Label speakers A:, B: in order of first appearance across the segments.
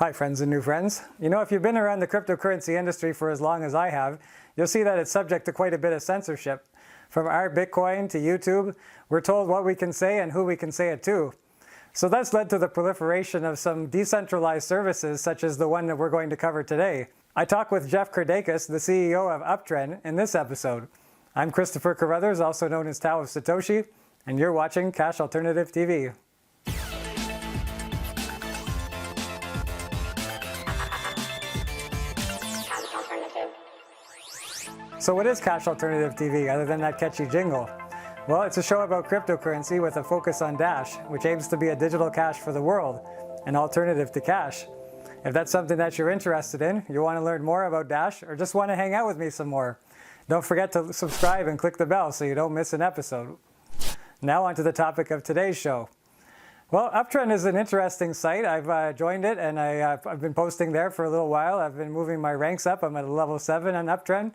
A: Hi, friends and new friends. If you've been around the cryptocurrency industry for as long as I have, you'll see that it's subject to quite a bit of censorship. From our Bitcoin to YouTube, we're told what we can say and who we can say it to. So that's led to the proliferation of some decentralized services, such as the one that we're going to cover today. I talk with Jeff Kirdeikis, the CEO of Uptrend, in this episode. I'm Christopher Carruthers, also known as Tao of Satoshi, and you're watching Cash Alternative TV. So what is Cash Alternative TV, other than that catchy jingle? Well, it's a show about cryptocurrency with a focus on Dash, which aims to be a digital cash for the world, an alternative to cash. If that's something that you're interested in, you want to learn more about Dash, or just want to hang out with me some more, don't forget to subscribe and click the bell so you don't miss an episode. Now on to the topic of today's show. Well, Uptrend is an interesting site. I've joined it, and I've been posting there for a little while. I've been moving my ranks up. I'm at level 7 on Uptrend.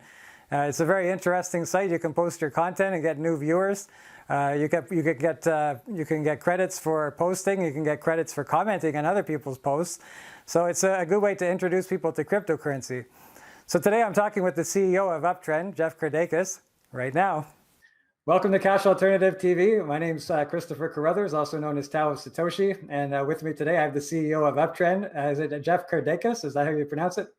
A: It's a very interesting site. You can post your content and get new viewers. You can get credits for posting. You can get credits for commenting on other people's posts. So it's a good way to introduce people to cryptocurrency. So today I'm talking with the CEO of Uptrend, Jeff Kirdeikis, right now. Welcome to Cash Alternative TV. My name's Christopher Carruthers, also known as Tao of Satoshi. And with me today, I have the CEO of Uptrend. Is it Jeff Kirdeikis? Is that how you pronounce it?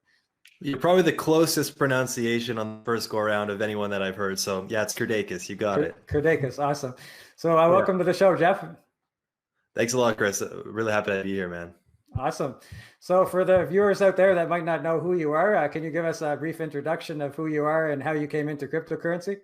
B: You're probably the closest pronunciation on the first go around of anyone that I've heard. So yeah, it's Kirdeikis. You got it.
A: Kirdeikis, awesome. So welcome to the show, Jeff.
B: Thanks a lot, Chris. Really happy to be here, man.
A: Awesome. So for the viewers out there that might not know who you are, can you give us a brief introduction of who you are and how you came into cryptocurrency?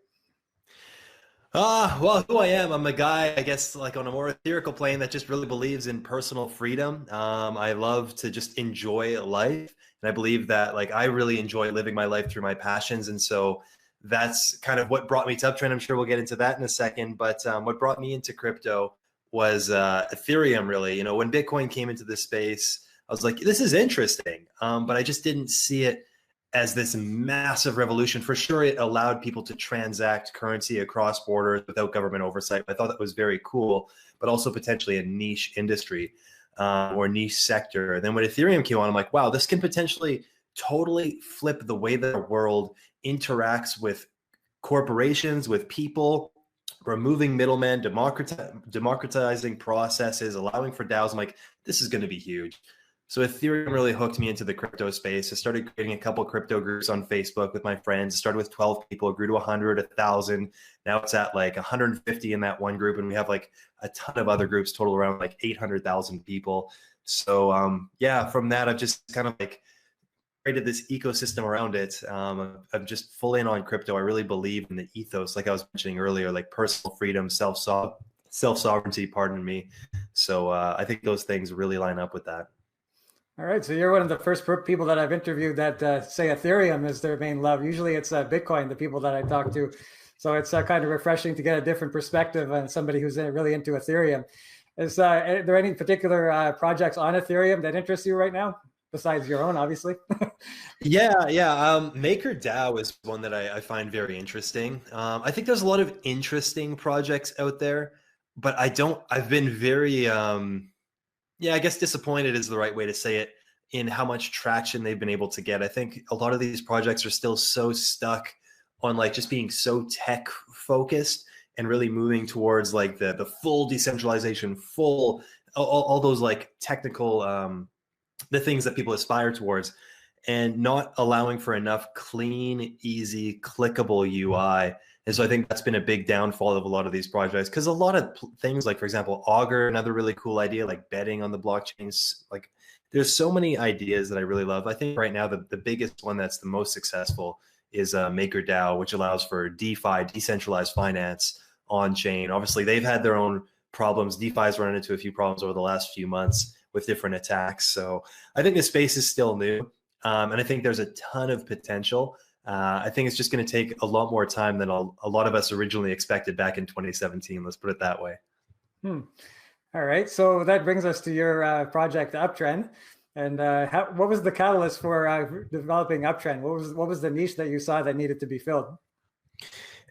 B: Well, who I am, I'm a guy, I guess, like on a more ethereal plane that just really believes in personal freedom. I love to just enjoy life. And I believe that I really enjoy living my life through my passions. And so that's kind of what brought me to Uptrend. I'm sure we'll get into that in a second. But what brought me into crypto was Aetherium, really. When Bitcoin came into this space, I was like, this is interesting. But I just didn't see it as this massive revolution. For sure, it allowed people to transact currency across borders without government oversight. I thought that was very cool, but also potentially a niche industry or niche sector. And then when Ethereum came on, I'm like, wow, this can potentially totally flip the way the world interacts with corporations, with people, removing middlemen, democratizing processes, allowing for DAOs. I'm like, this is going to be huge. So Ethereum really hooked me into the crypto space. I started creating a couple crypto groups on Facebook with my friends. It started with 12 people, it grew to 100, 1,000. Now it's at 150 in that one group. And we have a ton of other groups, total around 800,000 people. So yeah, from that, I've just kind of created this ecosystem around it. I'm just full in on crypto. I really believe in the ethos, like I was mentioning earlier, personal freedom, self-sovereignty, pardon me. So I think those things really line up with that.
A: All right, so you're one of the first people that I've interviewed that say Ethereum is their main love. Usually it's Bitcoin, the people that I talk to. So it's kind of refreshing to get a different perspective on somebody who's really into Ethereum. Are there any particular projects on Ethereum that interest you right now, besides your own, obviously?
B: Yeah. MakerDAO is one that I find very interesting. I think there's a lot of interesting projects out there, but I've been very... I guess disappointed is the right way to say it in how much traction they've been able to get. I think a lot of these projects are still so stuck on just being so tech focused and really moving towards the full decentralization, all those technical, the things that people aspire towards, and not allowing for enough clean, easy, clickable UI. And so I think that's been a big downfall of a lot of these projects, because a lot of things for example, Augur, another really cool idea, betting on the blockchains. There's so many ideas that I really love. I think right now the biggest one that's the most successful is MakerDAO, which allows for DeFi, decentralized finance on chain. Obviously, they've had their own problems. DeFi's run into a few problems over the last few months with different attacks. So I think the space is still new. And I think there's a ton of potential. I think it's just going to take a lot more time than a lot of us originally expected back in 2017. Let's put it that way.
A: All right. So that brings us to your project Uptrend. And what was the catalyst for developing Uptrend? What was the niche that you saw that needed to be filled?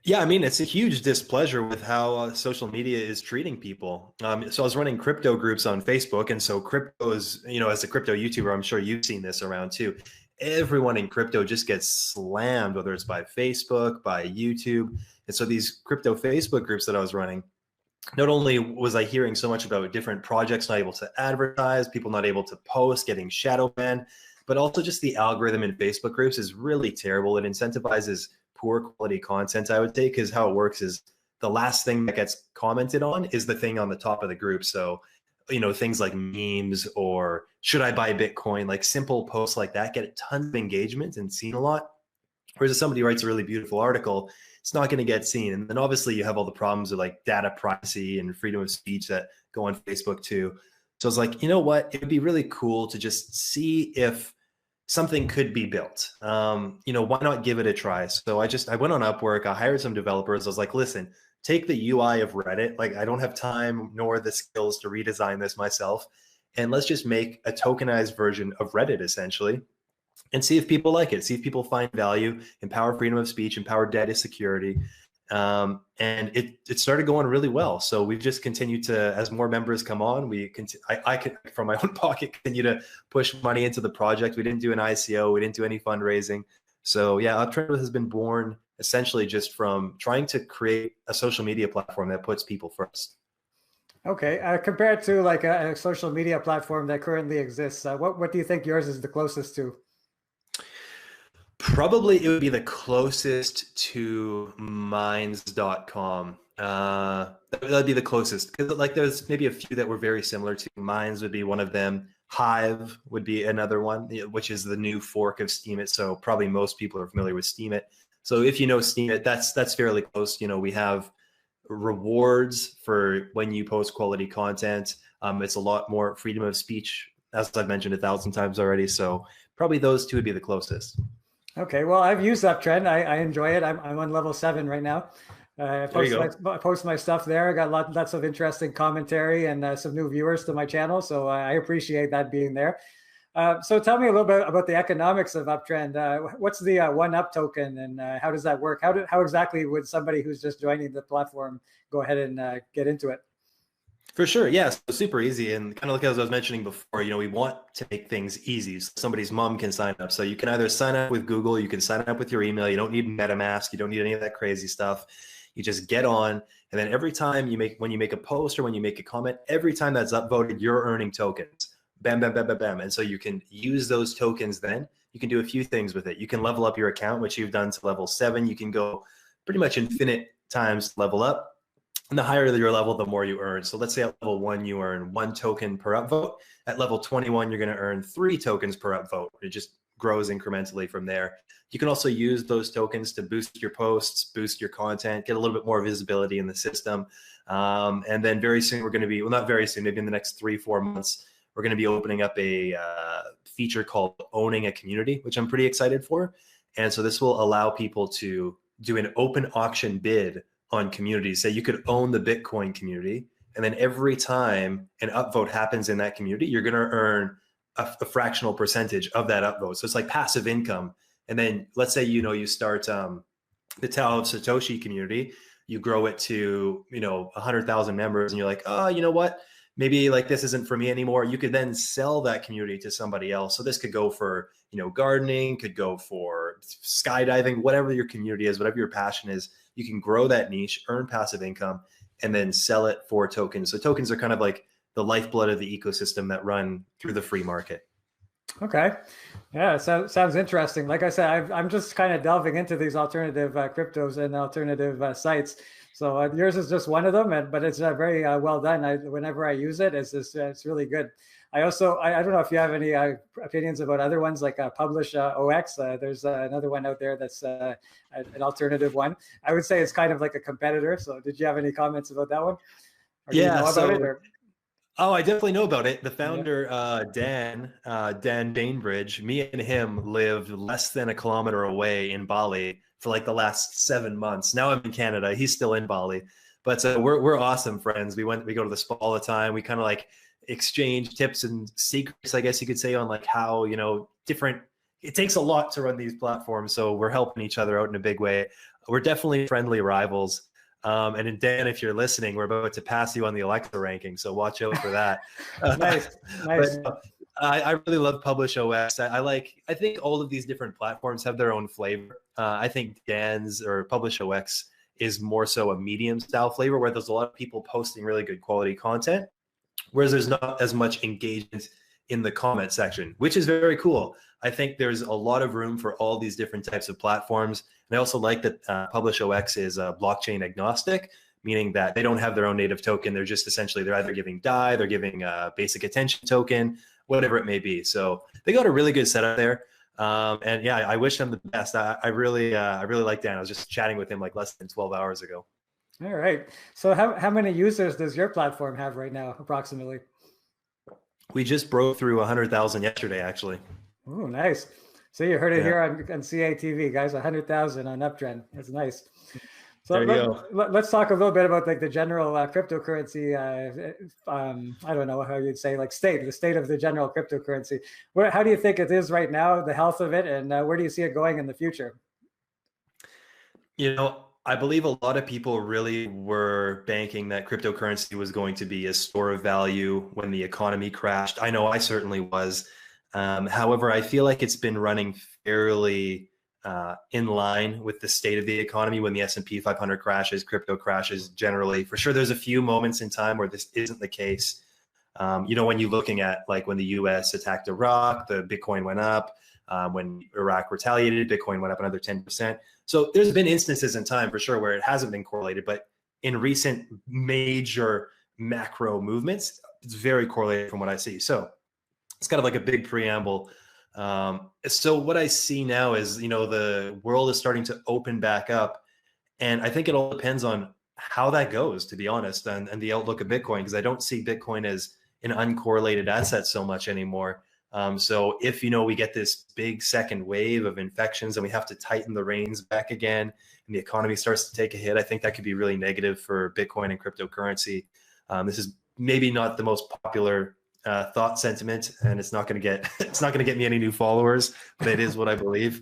B: Yeah, I mean, it's a huge displeasure with how social media is treating people. So I was running crypto groups on Facebook, and so crypto is, as a crypto YouTuber, I'm sure you've seen this around too. Everyone in crypto just gets slammed, whether it's by Facebook, by YouTube. And so these crypto Facebook groups that I was running, not only was I hearing so much about different projects not able to advertise, people not able to post, getting shadow banned, but also just the algorithm in Facebook groups is really terrible. It incentivizes poor quality content, I would say, because how it works is the last thing that gets commented on is the thing on the top of the group. So, things like memes or should I buy Bitcoin, like simple posts like that get tons of engagement and seen a lot. Whereas if somebody writes a really beautiful article, it's not going to get seen. And then obviously you have all the problems with like data privacy and freedom of speech that go on Facebook too. So it's like, you know what? It would be really cool to just see if something could be built. Why not give it a try? So I went on Upwork, I hired some developers. I was like, listen, take the UI of Reddit. Like I don't have time nor the skills to redesign this myself. And let's just make a tokenized version of Reddit essentially and see if people like it, see if people find value, empower freedom of speech, empower data security. And it started going really well. So we've just continued to, as more members come on, I could, from my own pocket, continue to push money into the project. We didn't do an ICO. We didn't do any fundraising. So yeah, Uptrend has been born essentially just from trying to create a social media platform that puts people first.
A: Okay, compared to like a social media platform that currently exists, what do you think yours is the closest to?
B: Probably it would be the closest to minds.com. That'd be the closest because like there's maybe a few that were very similar to Minds would be one of them. Hive would be another one, which is the new fork of Steemit. So probably most people are familiar with Steemit. So if you know Steemit, that's fairly close. We have rewards for when you post quality content. It's a lot more freedom of speech, as I've mentioned 1,000 times already. So probably those two would be the closest.
A: Okay, well, I've used Uptrend. I enjoy it. I'm on level 7 right now. I post my stuff there. I got lots of interesting commentary and some new viewers to my channel. So I appreciate that being there. So tell me a little bit about the economics of Uptrend. What's the 1UP token and how does that work? How exactly would somebody who's just joining the platform go ahead and get into it?
B: For sure. Yeah. So super easy. And kind of like as I was mentioning before, we want to make things easy. So somebody's mom can sign up. So you can either sign up with Google, you can sign up with your email. You don't need MetaMask. You don't need any of that crazy stuff. You just get on. And then every time when you make a post or when you make a comment, every time that's upvoted, you're earning tokens. Bam, bam, bam, bam, bam. And so you can use those tokens then. You can do a few things with it. You can level up your account, which you've done to level 7. You can go pretty much infinite times level up. And the higher your level, the more you earn. So let's say at level 1, you earn 1 token per upvote. At level 21, you're going to earn 3 tokens per upvote. It just grows incrementally from there. You can also use those tokens to boost your posts, boost your content, get a little bit more visibility in the system. And then very soon we're going to be, well, not very soon, maybe in the next 3-4 months, we're going to be opening up a feature called Owning a Community, which I'm pretty excited for. And so this will allow people to do an open auction bid on communities. Say you could own the Bitcoin community, and then every time an upvote happens in that community, you're going to earn a fractional percentage of that upvote. So it's like passive income. And then let's say you start the Tao of Satoshi community, you grow it to 100,000 members, and you're like, oh, you know what? Maybe like this isn't for me anymore. You could then sell that community to somebody else. So this could go for gardening, could go for skydiving, whatever your community is, whatever your passion is. You can grow that niche, earn passive income, and then sell it for tokens. So tokens are kind of like the lifeblood of the ecosystem that run through the free market.
A: Okay. Yeah, so sounds interesting. Like I said, I'm just kind of delving into these alternative cryptos and alternative sites. So yours is just one of them, but it's very well done. Whenever I use it, it's really good. I don't know if you have any opinions about other ones like Publish OX. There's another one out there that's an alternative one. I would say it's kind of like a competitor. So did you have any comments about that one? Or do you know about it, or?
B: Oh, I definitely know about it. The founder, Dan Bainbridge, me and him lived less than a kilometer away in Bali for like the last 7 months. Now I'm in Canada. He's still in Bali, but we're awesome friends. We go to the spa all the time. We kind of like exchange tips and secrets, I guess you could say, on like how, different, it takes a lot to run these platforms. So we're helping each other out in a big way. we're definitely friendly rivals. And then Dan, if you're listening, we're about to pass you on the Alexa ranking, so watch out for that.
A: Nice, nice.
B: But I really love PublishOS. I think all of these different platforms have their own flavor. I think Dan's or PublishOS is more so a medium style flavor where there's a lot of people posting really good quality content, whereas there's not as much engagement in the comment section, which is very cool. I think there's a lot of room for all these different types of platforms. And I also like that PublishOS is blockchain agnostic, meaning that they don't have their own native token. They're just essentially, they're either giving DAI, they're giving a basic attention token, whatever it may be. So they got a really good setup there. And yeah, I wish them the best. I really like Dan. I was just chatting with him like less than 12 hours ago.
A: All right. So how many users does your platform have right now, approximately?
B: We just broke through 100,000 yesterday, actually.
A: Oh, nice. So you heard it here on CATV, guys, 100,000 on Uptrend. That's nice. So let's talk a little bit about like the general cryptocurrency. I don't know how you'd say like the state of the general cryptocurrency. How do you think it is right now, the health of it, and where do you see it going in the future?
B: You know, I believe a lot of people really were banking that cryptocurrency was going to be a store of value when the economy crashed. I know I certainly was. However, I feel like it's been running fairly in line with the state of the economy. When the S&P 500 crashes, crypto crashes generally. For sure, there's a few moments in time where this isn't the case. You know, when you're looking at like when the US attacked Iraq, the Bitcoin went up. When Iraq retaliated, Bitcoin went up another 10%. So there's been instances in time for sure where it hasn't been correlated, but in recent major macro movements, it's very correlated from what I see. So it's kind of like a big preamble. So what I see now is, you know, the world is starting to open back up. And I think it all depends on how that goes, to be honest, and the outlook of Bitcoin, because I don't see Bitcoin as an uncorrelated asset so much anymore. So if, you know, we get this big second wave of infections and we have to tighten the reins back again and the economy starts to take a hit, I think that could be really negative for Bitcoin and cryptocurrency. This is maybe not the most popular thought sentiment, and it's not going to get me any new followers, but it is what I believe.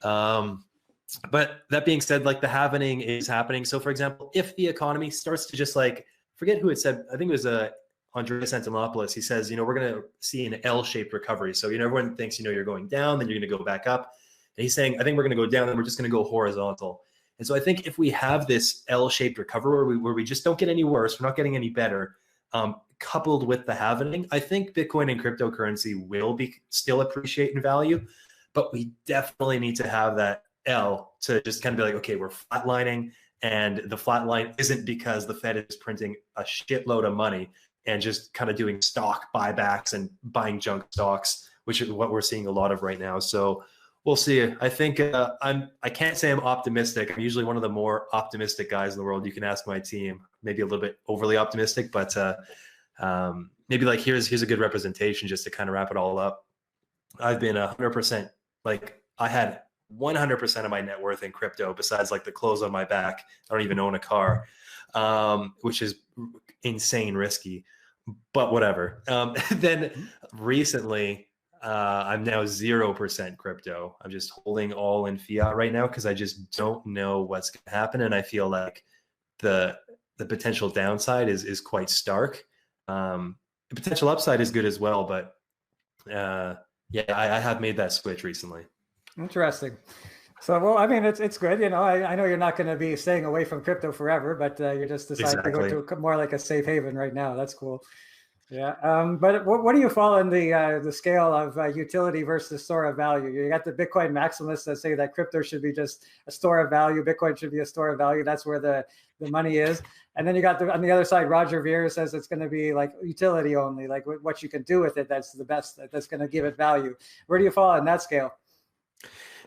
B: But that being said, like the halvening is happening. So for example, if the economy starts to just like, forget who it said, I think it was Andreas Antonopoulos, he says, you know, we're going to see an L-shaped recovery. So, you know, everyone thinks, you know, you're going down, then you're going to go back up. And he's saying, I think we're going to go down, then we're just going to go horizontal. And so I think if we have this L-shaped recovery where we just don't get any worse, we're not getting any better, coupled with the halvening, I think Bitcoin and cryptocurrency will be still appreciate in value, but we definitely need to have that L to just kind of be like, okay, we're flatlining, and the flat line isn't because the Fed is printing a shitload of money and just kind of doing stock buybacks and buying junk stocks, which is what we're seeing a lot of right now. So we'll see. I think I can't say I'm optimistic. I'm usually one of the more optimistic guys in the world. You can ask my team, maybe a little bit overly optimistic, but maybe like here's a good representation just to kind of wrap it all up. I've been 100%, like I had 100% of my net worth in crypto besides like the clothes on my back. I don't even own a car, which is insane risky, but whatever. Then recently, I'm now 0% crypto. I'm just holding all in fiat right now because I just don't know what's going to happen. And I feel like the potential downside is quite stark. The potential upside is good as well, but yeah, I have made that switch recently.
A: Interesting. So, well, I mean, it's good. You know, I know you're not going to be staying away from crypto forever, but you're just deciding to go to more like a safe haven right now. That's cool. Yeah. But what do you fall in the scale of utility versus store of value? You got the Bitcoin maximalists that say that crypto should be just a store of value. Bitcoin should be a store of value. That's where the money is. And then you got on the other side, Roger Ver says it's going to be like utility only, like what you can do with it. That's the best. That's going to give it value. Where do you fall on that scale?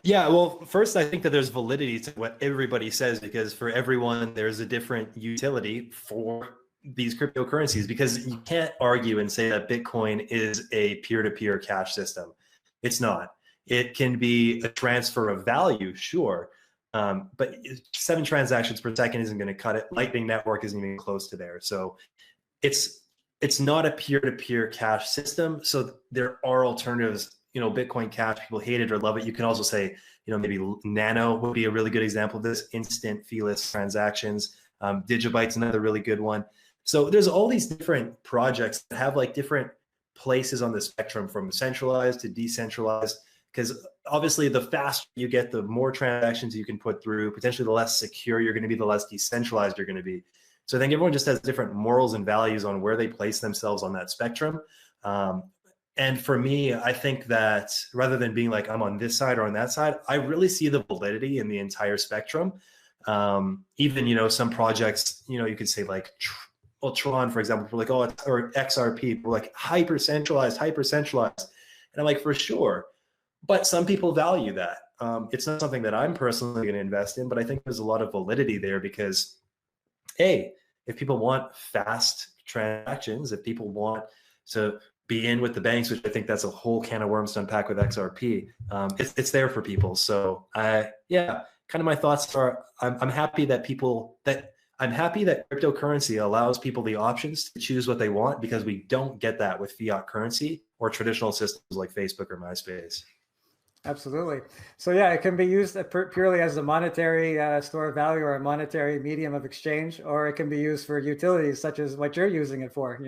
B: Yeah, well, first, I think that there's validity to what everybody says, because for everyone, there's a different utility for these cryptocurrencies, because you can't argue and say that Bitcoin is a peer-to-peer cash system. It's not. It can be a transfer of value, sure, but 7 transactions per second isn't going to cut it. Lightning Network isn't even close to there. So it's not a peer-to-peer cash system. So there are alternatives Bitcoin Cash, people hate it or love it. You can also say, maybe Nano would be a really good example of this, instant feeless transactions. Digibyte's another really good one. So there's all these different projects that have like different places on the spectrum from centralized to decentralized, because obviously the faster you get, the more transactions you can put through, potentially the less secure you're going to be, the less decentralized you're going to be. So I think everyone just has different morals and values on where they place themselves on that spectrum. And for me, I think that rather than being like, I'm on this side or on that side, I really see the validity in the entire spectrum. Even, some projects, you could say like, Tron, for example, we're like, or XRP, we're like hyper centralized. And I'm like, for sure. But some people value that. It's not something that I'm personally going to invest in, but I think there's a lot of validity there because, if people want fast transactions, if people want to be in with the banks, which I think that's a whole can of worms to unpack with XRP, it's there for people. So kind of my thoughts are, I'm happy that cryptocurrency allows people the options to choose what they want, because we don't get that with fiat currency or traditional systems like Facebook or MySpace.
A: Absolutely. So yeah, it can be used purely as a monetary store of value or a monetary medium of exchange, or it can be used for utilities such as what you're using it for,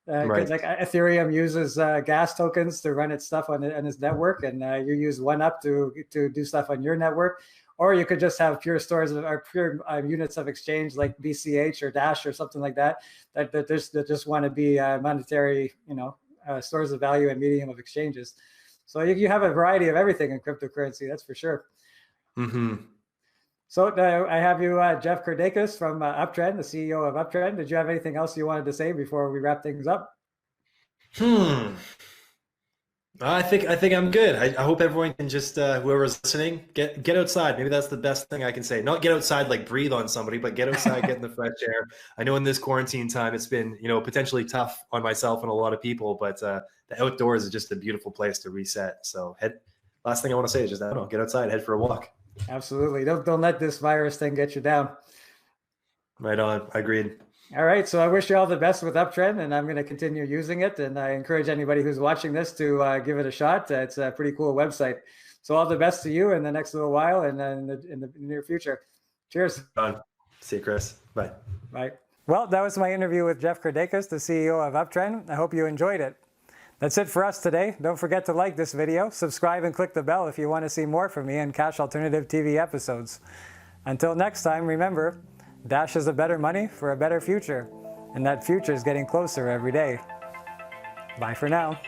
B: Right.
A: Like Ethereum uses gas tokens to run its stuff on its network, and you use OneUp to do stuff on your network. Or you could just have pure stores or pure units of exchange like BCH or Dash or something like that that just want to be monetary, stores of value and medium of exchanges. So you have a variety of everything in cryptocurrency, that's for sure.
B: Mm-hmm.
A: So I have you, Jeff Kirdeikis from Uptrend, the CEO of Uptrend. Did you have anything else you wanted to say before we wrap things up?
B: I think I'm good. I hope everyone can just whoever's listening, get outside. Maybe that's the best thing I can say. Not get outside like breathe on somebody, but get outside, get in the fresh air. I know in this quarantine time it's been potentially tough on myself and a lot of people, but the outdoors is just a beautiful place to reset. So last thing I want to say is just get outside, head for a walk.
A: Absolutely. Don't let this virus thing get you down.
B: Right on. Agreed.
A: All right. So I wish you all the best with Uptrend, and I'm going to continue using it. And I encourage anybody who's watching this to give it a shot. It's a pretty cool website. So all the best to you in the next little while and in the near future. Cheers.
B: See you, Chris. Bye.
A: Bye. Well, that was my interview with Jeff Kirdeikis, the CEO of Uptrend. I hope you enjoyed it. That's it for us today. Don't forget to like this video, subscribe, and click the bell if you want to see more from me and Cash Alternative TV episodes. Until next time, remember, Dash is a better money for a better future, and that future is getting closer every day. Bye for now.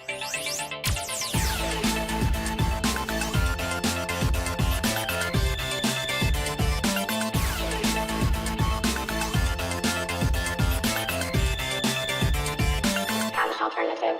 C: Cash Alternative.